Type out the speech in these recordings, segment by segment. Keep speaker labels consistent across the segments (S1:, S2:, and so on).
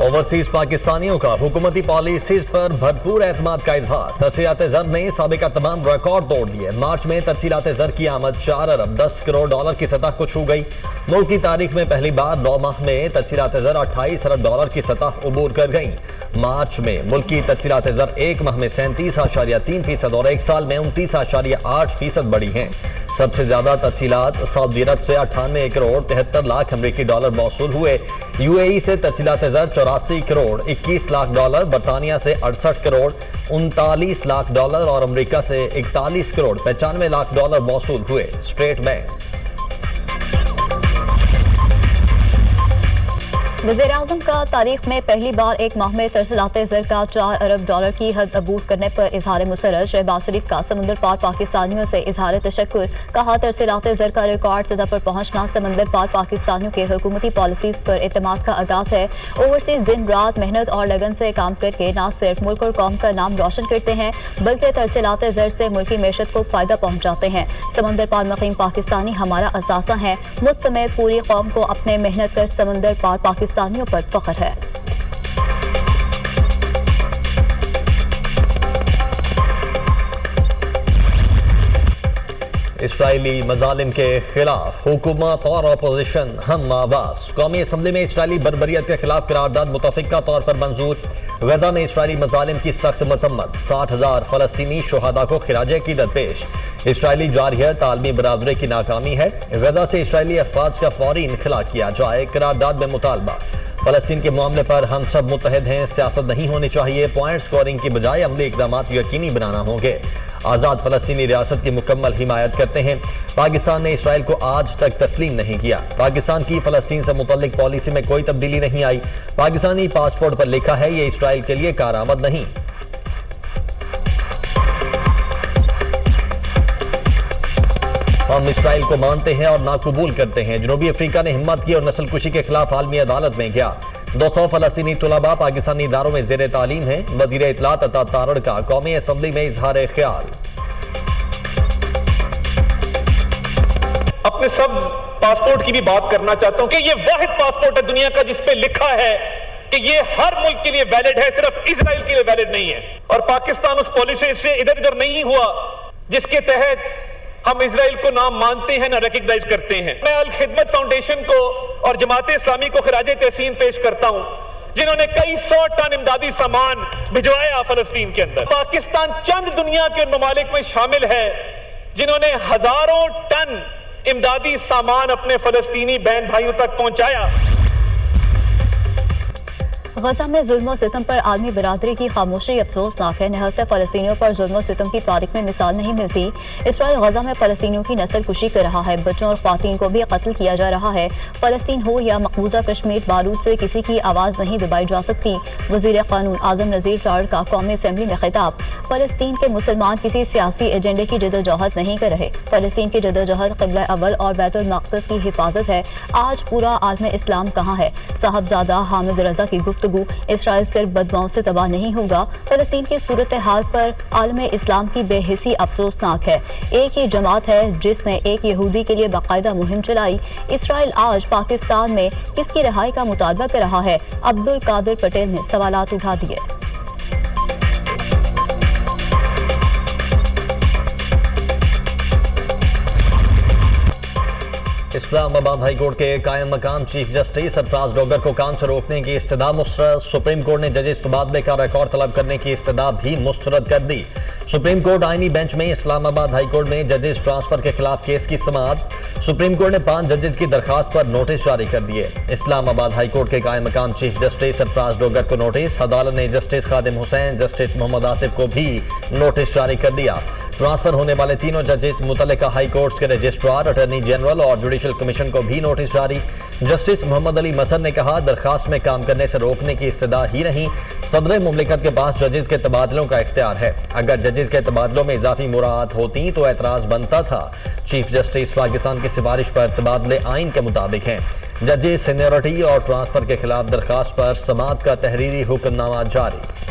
S1: Overseas पाकिस्तानियों का हुकूमती पॉलिसीज पर भरपूर एतमाद का इजहार। तरसीलात ज़र ने साबिका तमाम रिकॉर्ड तोड़ दिए। मार्च में तरसीलात ज़र की आमद 4 अरब 10 करोड़ डॉलर की सतह को छू गई। मुल्क की तारीख में पहली बार 9 माह में तरसीलात ज़र 28 अरब डॉलर की सतह उबूर कर गई। मार्च में मुल्क की तरसीलात ज़र एक माह में 37.3% और एक साल में 29.8% बढ़ी हैं। सबसे ज्यादा तरसीलात सऊदी अरब से 98 करोड़ 73 लाख अमरीकी डॉलर मौसूल हुए। यूएई से तरसीलात ज़र 84 करोड़ 21 लाख डॉलर, बरतानिया से 68 करोड़ 39 लाख डॉलर और अमरीका से 41 करोड़ 95 लाख डॉलर मौसूल हुए। स्टेट बैंक
S2: वज़ीर-ए-आज़म का तारीख में पहली बार एक माह में तरसीलात ज़र का 4 अरब डॉलर की हद अबूर करने पर इजहार मुसर्रत। शहबाज शरीफ का समंदर पार पाकिस्तानियों से इजहार तशक्कुर। कहा, तरसीलात ज़र का रिकॉर्ड सतह पर पहुंचना समंदर पार पाकिस्तानियों के हुकूमती पॉलिसीज पर एतमाद का आगाज है। ओवरसीज दिन रात मेहनत और लगन से काम करके न सिर्फ मुल्क और कौम का नाम रोशन करते हैं बल्कि तरसीलात ज़र से मुल्की मैशत को फायदा पहुंचाते हैं। समंदर पार मुकीम पाकिस्तानी हमारा असासा है। मुझ समेत पूरी कौम को अपने मेहनत कर समंदर पार पाकिस्तानियों पर फख्र है।
S1: इसराइली मजालिम के खिलाफ हुकूमत और अपोजिशन हम आवाज। कौमी असम्बली में इसराइली बर्बरियत के खिलाफ करारदाद मुतफिका तौर पर मंजूर। गजा में इसराइली मजालिम की सख्त मजम्मत। 60,000 फलस्तीनी शुहदा को खिराज अकीदत पेश। इसराइली जारहियत आलमी बरादरी की नाकामी है। गजा से इसराइली अफवाज का फौरी इनखला किया जाए। करारदाद में मुतालबा। फलस्तीन के मामले पर हम सब मुत्तहिद हैं। सियासत नहीं होनी चाहिए। पॉइंट स्कोरिंग की बजाय अमली इकदाम यकीनी बनाना होंगे। आज़ाद फलस्तीनी रियासत की मुकम्मल हिमायत करते हैं। पाकिस्तान ने इसराइल को आज तक तस्लीम नहीं किया। पाकिस्तान की फलस्तीन से मुतल्लिक पॉलिसी में कोई तब्दीली नहीं आई। पाकिस्तानी पासपोर्ट पर लिखा है ये इसराइल के लिए कारआमद नहीं। हम इसराइल को मानते हैं और नाकबूल करते हैं। जनूबी अफ्रीका ने हिम्मत की और नस्लकुशी के खिलाफ आलमी अदालत में गया। 200 फलस्तीनी तुलबा पाकिस्तानी इदारों में जेर तालीम है। वजीर इत्तलात अता तारड़ का कौमी असम्बली में इजहार ख्याल।
S3: अपने सब पासपोर्ट की भी बात करना चाहता हूं कि ये वाहिद पासपोर्ट है दुनिया का जिसपे लिखा है कि ये हर मुल्क के लिए वैलिड है, सिर्फ इजराइल के लिए वैलिड नहीं है। और पाकिस्तान उस पॉलिसी से इधर उधर नहीं हुआ जिसके तहत हम इजराइल को ना मानते हैं ना रिकॉग्नाइज करते हैं। मैं अल खिदमत फाउंडेशन को और जमाते इस्लामी को खिराजे तहसीन पेश करता हूं जिन्होंने कई 100 टन इमदादी सामान भिजवाया फलस्तीन के अंदर। पाकिस्तान चंद दुनिया के ममालिक में शामिल है जिन्होंने हजारों टन इमदादी सामान अपने फलस्तीनी बहन भाइयों तक पहुंचाया।
S2: गजा में जुल्म और सितम पर आलमी बरादरी की खामोशी अफसोसनाक है। निहत्ते फलस्तीनियों पर जुल्म और सितम की तारीख में मिसाल नहीं मिलती। इसराइल गजा में फलस्तीनियों की नस्ल कुशी कर रहा है। बच्चों और ख्वातीन को भी कत्ल किया जा रहा है। फलस्तीन हो या मकबूजा कश्मीर, बारूद से किसी की आवाज़ नहीं दबाई जा सकती। वज़ीर क़ानून आज़म नज़ीर तारड़ का कौमी असम्बली में खिताब। फलस्तीन के मुसलमान किसी सियासी एजेंडे की जदोजहद नहीं कर रहे। फलस्तीन की जदोजहद क़िबला अव्वल और बैतुल मक़दस की हिफाजत है। आज पूरा आलम इस्लाम कहाँ है? साहबजादा हामिद रजा की गुफ्तगू। इसराइल सिर्फ बदमाओं से तबाह नहीं होगा। फलस्तीन की सूरत हाल पर आलम इस्लाम की बेहिसी अफसोसनाक है। एक ही जमात है जिसने एक यहूदी के लिए बाकायदा मुहिम चलाई। इसराइल आज पाकिस्तान में किसकी रिहाई का मुतालबा कर रहा है? अब्दुल कादिर पटेल ने सवालात उठा दिए।
S1: इस्लामाबाद हाई कोर्ट के कायम मकाम चीफ जस्टिस सरफराज डोगर को काम से रोकने की इस्तदा मुस्तरद। सुप्रीम कोर्ट ने जजेस तबादले का रिकॉर्ड तलब करने की इस्तदा भी मुस्तरद कर दी। सुप्रीम कोर्ट आईनी बेंच में इस्लामाबाद हाई कोर्ट में जजेस ट्रांसफर के खिलाफ केस की समाअत। सुप्रीम कोर्ट ने 5 जजेस की दरखास्त पर नोटिस जारी कर दिए। इस्लामाबाद हाई कोर्ट के कायम मकाम चीफ जस्टिस सरफराज डोगर को नोटिस। अदालत ने जस्टिस खादिम हुसैन, जस्टिस मोहम्मद आसिफ को भी नोटिस जारी कर दिया। ट्रांसफर होने वाले तीनों जजेस मुतल्लिका हाई कोर्ट्स के रजिस्ट्रार, अटॉर्नी जनरल और जुडिशल कमीशन को भी नोटिस जारी। जस्टिस मोहम्मद अली मसर ने कहा, दरखास्त में काम करने से रोकने की इस्तदा ही नहीं, सदर मुमलिकत के पास जजेस के तबादलों का इख्तियार है। अगर जजेस के तबादलों में इजाफी मुराद होती तो एतराज बनता था। चीफ जस्टिस पाकिस्तान की सिफारिश पर तबादले आइन के मुताबिक हैं। जजेस सीनियरिटी और ट्रांसफर के खिलाफ दरखास्त पर समाअत का तहरीरी हुक्मनामा जारी।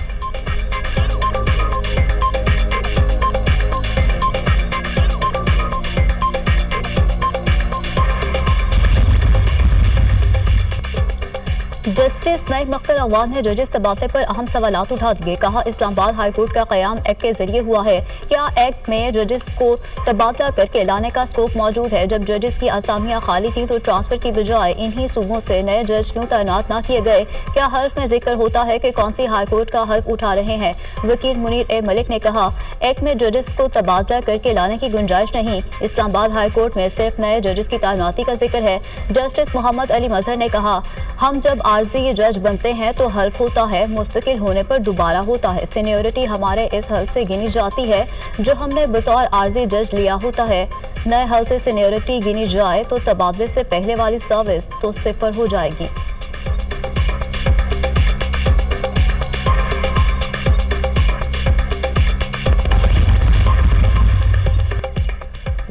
S2: जस्टिस नईम अख्तर अवान ने जजेस तबादले पर अहम सवालात उठा दिए। कहा, इस्लामाबाद हाई कोर्ट का क़याम एक्ट के जरिए हुआ है। क्या एक्ट में जजेस को तबादला करके लाने का स्कोप मौजूद है? जब जजेस की असामियां खाली थी तो ट्रांसफर की बजाय इन्हीं सूबों से नए जज क्यों तैनात न किए गए? क्या हल्फ में जिक्र होता है कि कौन सी हाई कोर्ट का हल्फ उठा रहे हैं? वकील मुनीर ए मलिक ने कहा, एक्ट में जजेस को तबादला करके लाने की गुंजाइश नहीं। इस्लामाबाद हाई कोर्ट में सिर्फ नए जजेस की तैनाती का जिक्र है। जस्टिस मोहम्मद अली मजहर ने कहा, हम जब आर्जी जज बनते हैं तो हल्फ होता है, मुस्तकिल होने पर दोबारा होता है। सीनियरिटी हमारे इस हल्फ से गिनी जाती है जो हमने बतौर आर्जी जज लिया होता है। नए हल्फ से सीनियरिटी गिनी जाए तो तबादले से पहले वाली सर्विस तो सिफर हो जाएगी।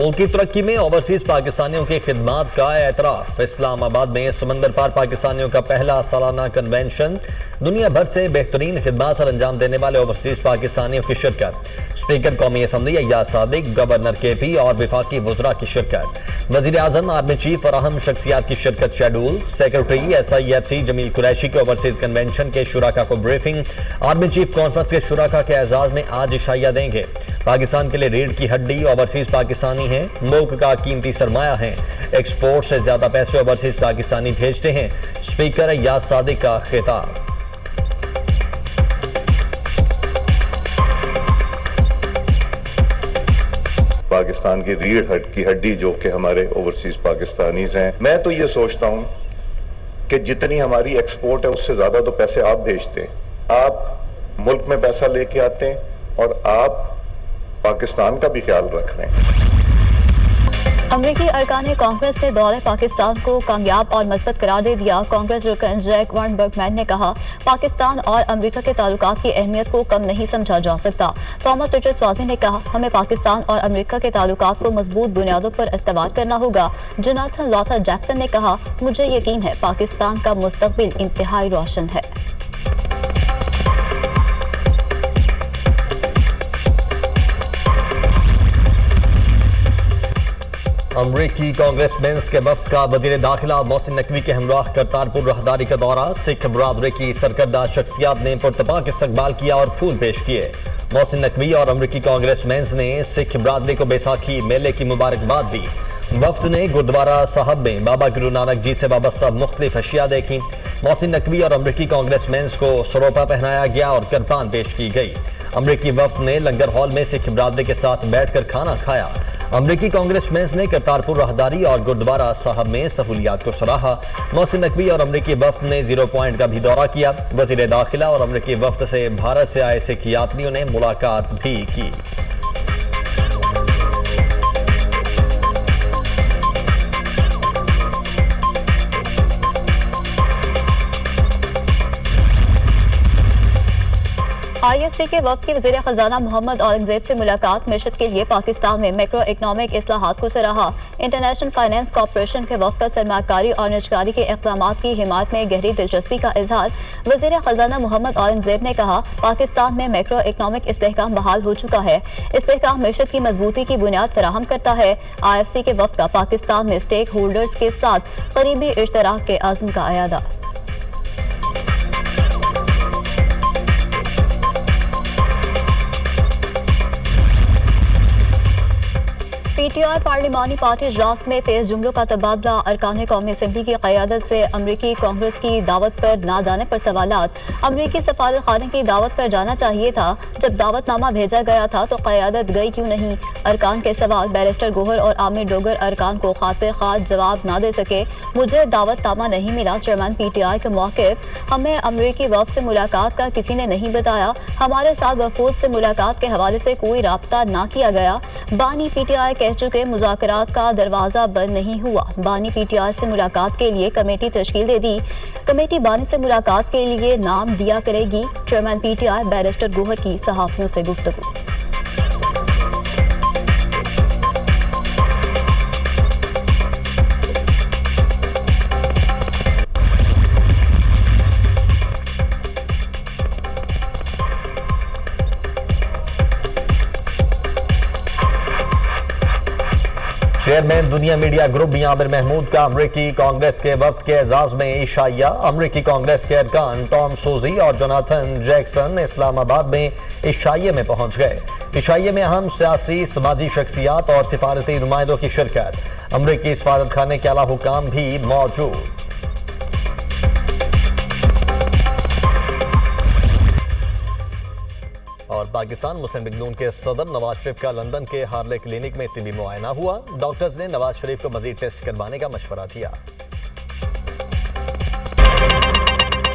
S1: मुल्क की तरक्की में ओवरसीज पाकिस्तानियों की खिदमात का एतराफ। इस्लामाबाद में समंदर पार पाकिस्तानियों का पहला सालाना कन्वेंशन। दुनिया भर से बेहतरीन खिदमात सर अंजाम देने वाले ओवरसीज पाकिस्तानियों की शिरकत। स्पीकर कौमी assembly Ayyaz Sadiq, governor KP और विफाकी वज़रा की शिरकत। वज़ीर आज़म, आर्मी चीफ और अहम शख्सियात की शिरकत schedule. Secretary SIFC Jameel Qureshi के ओवरसीज कन्वेंशन के शुराका को ब्रीफिंग। आर्मी चीफ कॉन्फ्रेंस के शुराका के एजाज में आज इशाया देंगे। पाकिस्तान के लिए रीढ़ की हड्डी ओवरसीज पाकिस्तानी हैं, मुल्क का कीमती सरमाया है। एक्सपोर्ट से ज्यादा पैसे ओवरसीज पाकिस्तानी भेजते हैं। स्पीकर अय्याज सादिक का खिताब।
S4: पाकिस्तान की रीढ़ की हड्डी जो कि हमारे ओवरसीज पाकिस्तानीज हैं, मैं तो ये सोचता हूं कि जितनी हमारी एक्सपोर्ट है उससे ज्यादा तो पैसे आप भेजते हैं। आप मुल्क में पैसा लेके आते हैं और आप पाकिस्तान का भी ख्याल रख रहे हैं।
S2: अमरीकी अरकान कांग्रेस ने दौरे पाकिस्तान को कामयाब और मजबूत करार दे दिया। कांग्रेस रुकन जैक वन बर्गमैन ने कहा, पाकिस्तान और अमरीका के ताल्लुकात की अहमियत को कम नहीं समझा जा सकता। थॉमस रिचर्ड्स वाजी ने कहा, हमें पाकिस्तान और अमरीका के ताल्लुकात को मजबूत बुनियादों पर इस्तेमाल करना होगा। जोनाथन लॉथर जैक्सन ने कहा, मुझे यकीन है पाकिस्तान का मुस्तकबिल इंतहाई रोशन है।
S1: अमरीकी कांग्रेसमैन के वफ्द का वजीर दाखिला मोहसिन नकवी के हमराह करतारपुर राहदारी का दौरा। सिख बरादरी की सरकर्दा शख्सियात ने पुरतपाक इस्तकबाल किया और फूल पेश किए। मोहसिन नकवी और अमरीकी कांग्रेसमैन ने सिख बरादरी को बैसाखी मेले की मुबारकबाद दी। वफ्द ने गुरुद्वारा साहब में बाबा गुरु नानक जी से वाबस्ता मुख्तलिफ अशिया देखी। मोहसिन नकवी और अमरीकी कांग्रेसमैन को सरोपा पहनाया गया और किरपान पेश की गई। अमरीकी वफ्द ने लंगर हॉल में सिख बरादरी के साथ बैठकर खाना खाया। अमरीकी कांग्रेसमैन ने करतारपुर राहदारी और गुरुद्वारा साहब में सहूलियात को सराहा। मोहसिन नकवी और अमरीकी वफ्द ने 0 पॉइंट का भी दौरा किया। वजीर दाखिला और अमरीकी वफ्द से भारत से आए सिख यात्रियों ने मुलाकात भी की।
S2: IFC के वफ्द की वज़ीर खजाना मोहम्मद औरंगजेब से मुलाकात। मिशत के लिए पाकिस्तान में मैक्रो इकनॉमिक इस्लाहात को सराहा। इंटरनेशनल फाइनेंस कॉर्पोरेशन के वफ्द का सरमाकारी और निजकारी के इक़दाम की हिमायत में गहरी दिलचस्पी का इजहार। वज़ीर खजाना मोहम्मद औरंगजेब ने कहा, पाकिस्तान में मैक्रो इकनॉमिक इस्तेहकाम बहाल हो चुका है। इस्तेहकाम मिशत की मजबूती की बुनियाद फराहम करता है। IFC के वफ्द का पाकिस्तान में स्टेक होल्डर्स के साथ करीबी इश्तराक के आज़म का अयादा। PTI पार्लिमानी पार्टी इजलास में तेज जुमलों का तबादला। अरकान कौमी असम्बली की क़यादत से अमरीकी कांग्रेस की दावत पर ना जाने पर सवालात। अमरीकी सफारत खाने की दावत पर जाना चाहिए था। जब दावतनामा भेजा गया था तो क़यादत गई क्यों नहीं? अरकान के सवाल। बैरिस्टर गोहर और आमिर डोगर अरकान को खातिर खास जवाब ना दे सके। मुझे दावतनामा नहीं मिला। चेयरमैन PTI का मौक़िफ़। हमें अमरीकी वफ़द से मुलाकात का किसी ने नहीं बताया। हमारे साथ वफूद से मुलाकात के हवाले से कोई राब्ता ना किया गया। बानी PTI कह चुके मुज़ाकरात का दरवाज़ा बंद नहीं हुआ। बानी PTI से मुलाकात के लिए कमेटी तश्कील दे दी। कमेटी बानी से मुलाकात के लिए नाम दिया करेगी। चेयरमैन PTI बैरिस्टर गोहर की सहाफ़ियों से गुफ्तगू।
S1: चेयरमैन दुनिया मीडिया ग्रुप बियामिर महमूद का अमरीकी कांग्रेस के वफ्द के एजाज में इशाइया। अमरीकी कांग्रेस के अरकान टॉम सोजी और जोनाथन जैक्सन इस्लामाबाद में इशाइये में पहुंच गए। इशाइये में अहम सियासी समाजी शख्सियात और सिफारती नुमाइंदों की शिरकत। अमरीकी सफारत खाने के आला हुकाम भी मौजूद। और पाकिस्तान मुस्लिम लीग नून के सदर नवाज शरीफ का लंदन के हार्ले क्लिनिक में तिबी मुआयना हुआ। डॉक्टर्स ने नवाज शरीफ को मजीद टेस्ट करवाने का मशवरा दिया।